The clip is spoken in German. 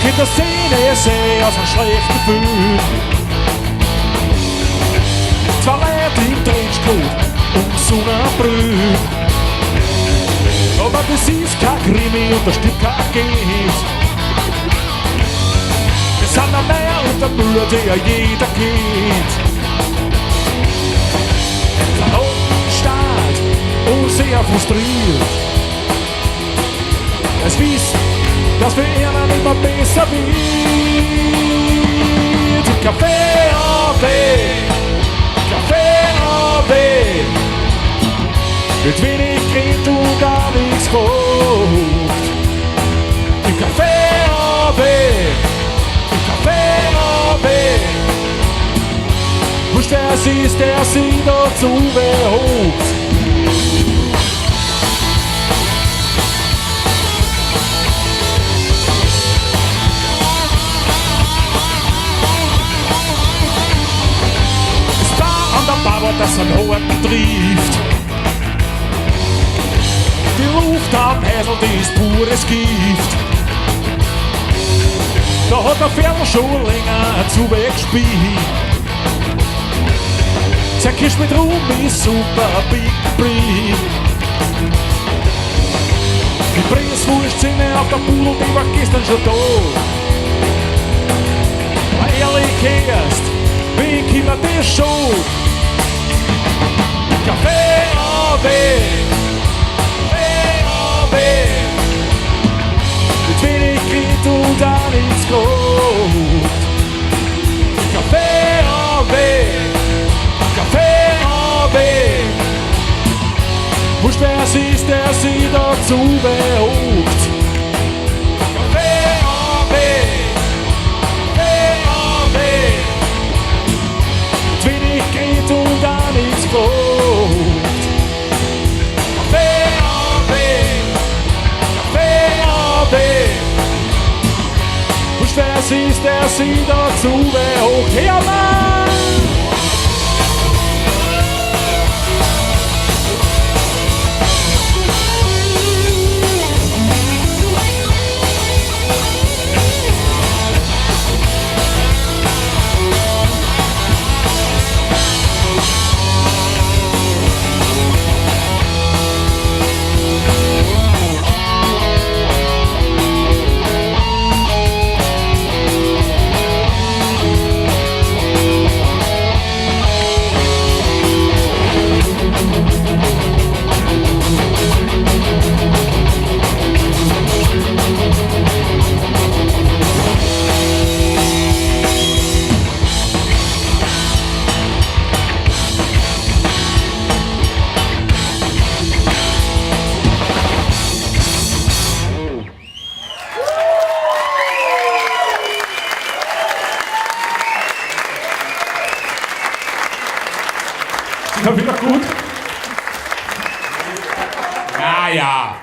in der Szene, ich sehe aus einem schlechten Gefühl. Zwei Leute im Trenchcoat und Sonnenbrühe. Aber das ist kein Krimi und das stimmt kein Gift. Es sind der Meer und der Müller, der jeder kennt. Ein Staat und sehr frustriert. Es wissen, dass für ihnen immer besser wird. Kaffee auf mit wenig Geld und gar nichts kocht. Im Kaffee wurscht wer es ist, der sie dazu behobt. Es war an der Bauer, dass ein Horten trifft. Die Luft am Häsel, die ist pures Gift. Da hat der Pferd schon länger zu weggespielt. Sein Kirsch mit Rum ist super Big Brie. Die Presswurst-Szene auf der Pudel, die war gestern schon da. Aber ehrlich erst, wie kommt das schon? Kaffee auf mit wenig Geld und auch nichts gut. Kaffee auf wurscht wer es ist, der sie dazu behobt. Kaffee auf mit wenig Geld und auch nichts gut. Wurscht wer es ist, der sie dazu behobt. Ja, Mann! Ja, wieder gut. Ja, ja.